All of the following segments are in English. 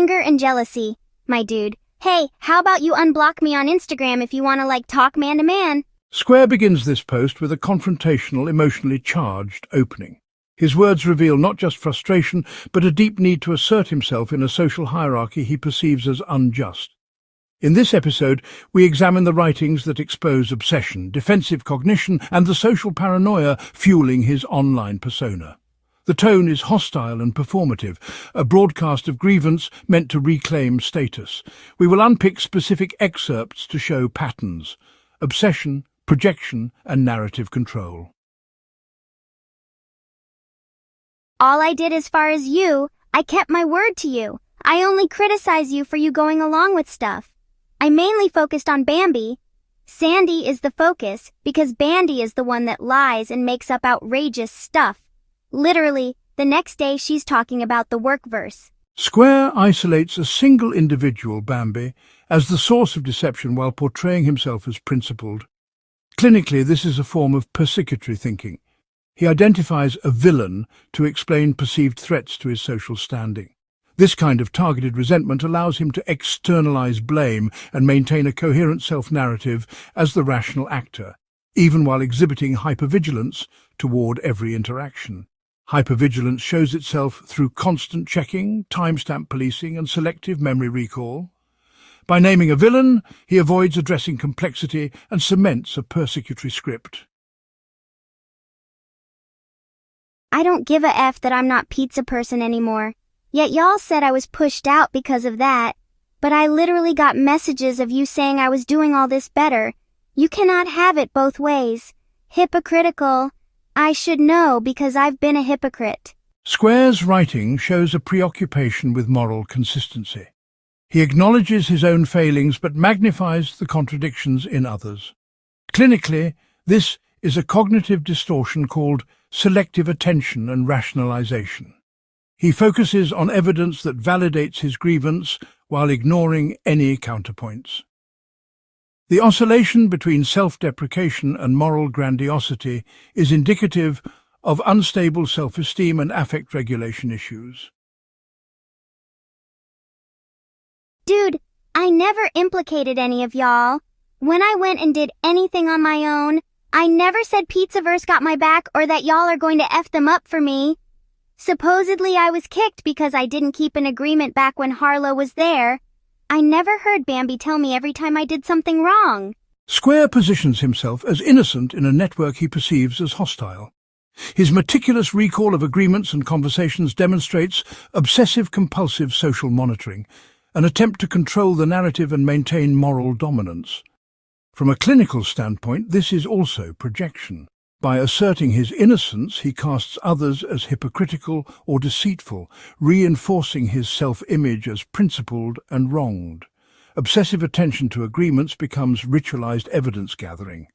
Anger and jealousy, my dude. Hey, how about you unblock me on Instagram if you want to talk man to man? Square begins this post with a confrontational, emotionally charged opening. His words reveal not just frustration, but a deep need to assert himself in a social hierarchy he perceives as unjust. In this episode, we examine the writings that expose obsession, defensive cognition, and the social paranoia fueling his online persona. The tone is hostile and performative, a broadcast of grievance meant to reclaim status. We will unpick specific excerpts to show patterns: obsession, projection, and narrative control. All I did as far as you, I kept my word to you. I only criticize you for you going along with stuff. I mainly focused on Bambi. Sandy is the focus because Bandy is the one that lies and makes up outrageous stuff. Literally, the next day she's talking about the work verse. Square isolates a single individual, Bambi, as the source of deception while portraying himself as principled. Clinically, this is a form of persecutory thinking. He identifies a villain to explain perceived threats to his social standing. This kind of targeted resentment allows him to externalize blame and maintain a coherent self-narrative as the rational actor, even while exhibiting hypervigilance toward every interaction. Hypervigilance shows itself through constant checking, timestamp policing, and selective memory recall. By naming a villain, he avoids addressing complexity and cements a persecutory script. I don't give a F that I'm not pizza person anymore. Yet y'all said I was pushed out because of that. But I literally got messages of you saying I was doing all this better. You cannot have it both ways. Hypocritical. I should know because I've been a hypocrite. Square's writing shows a preoccupation with moral consistency. He acknowledges his own failings but magnifies the contradictions in others. Clinically, this is a cognitive distortion called selective attention and rationalization. He focuses on evidence that validates his grievance while ignoring any counterpoints. The oscillation between self-deprecation and moral grandiosity is indicative of unstable self-esteem and affect regulation issues. Dude, I never implicated any of y'all. When I went and did anything on my own, I never said Pizzaverse got my back or that y'all are going to F them up for me. Supposedly I was kicked because I didn't keep an agreement back when Harlow was there. I never heard Bambi tell me every time I did something wrong. Square positions himself as innocent in a network he perceives as hostile. His meticulous recall of agreements and conversations demonstrates obsessive-compulsive social monitoring, an attempt to control the narrative and maintain moral dominance. From a clinical standpoint, this is also projection. By asserting his innocence, he casts others as hypocritical or deceitful, reinforcing his self-image as principled and wronged. Obsessive attention to agreements becomes ritualized evidence-gathering.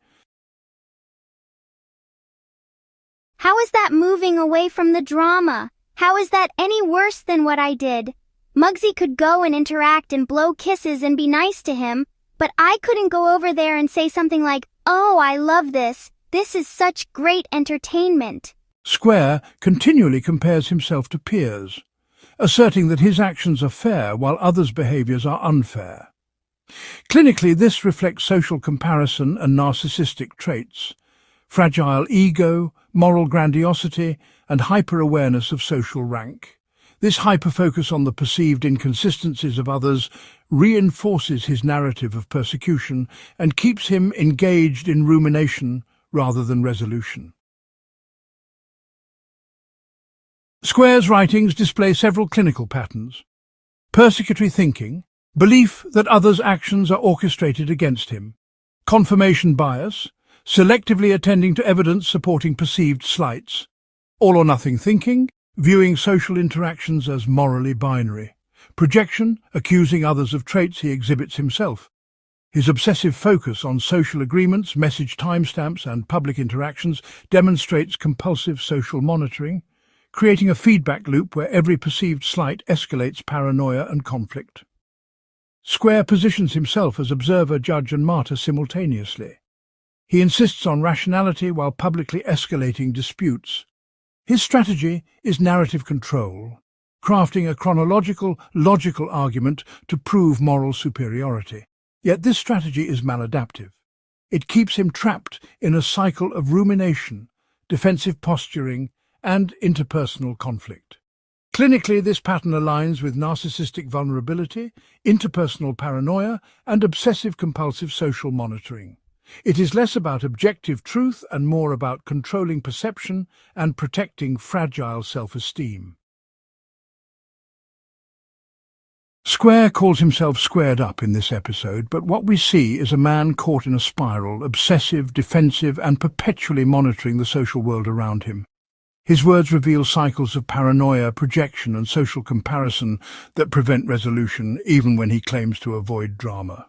How is that moving away from the drama? How is that any worse than what I did? Muggsy could go and interact and blow kisses and be nice to him, but I couldn't go over there and say something like, "Oh, I love this. This is such great entertainment." Square continually compares himself to peers, asserting that his actions are fair while others' behaviors are unfair. Clinically, this reflects social comparison and narcissistic traits, fragile ego, moral grandiosity, and hyper-awareness of social rank. This hyper-focus on the perceived inconsistencies of others reinforces his narrative of persecution and keeps him engaged in rumination rather than resolution. Square's writings display several clinical patterns: persecutory thinking, belief that others' actions are orchestrated against him, confirmation bias, selectively attending to evidence supporting perceived slights, all-or-nothing thinking, viewing social interactions as morally binary, projection, accusing others of traits he exhibits himself. His obsessive focus on social agreements, message timestamps, and public interactions demonstrates compulsive social monitoring, creating a feedback loop where every perceived slight escalates paranoia and conflict. Square positions himself as observer, judge, and martyr simultaneously. He insists on rationality while publicly escalating disputes. His strategy is narrative control. crafting a chronological, logical argument to prove moral superiority. Yet this strategy is maladaptive. It keeps him trapped in a cycle of rumination, defensive posturing, and interpersonal conflict. Clinically, this pattern aligns with narcissistic vulnerability, interpersonal paranoia, and obsessive-compulsive social monitoring. It is less about objective truth and more about controlling perception and protecting fragile self-esteem. Square calls himself squared up in this episode, but what we see is a man caught in a spiral, obsessive, defensive, and perpetually monitoring the social world around him. His words reveal cycles of paranoia, projection, and social comparison that prevent resolution, even when he claims to avoid drama.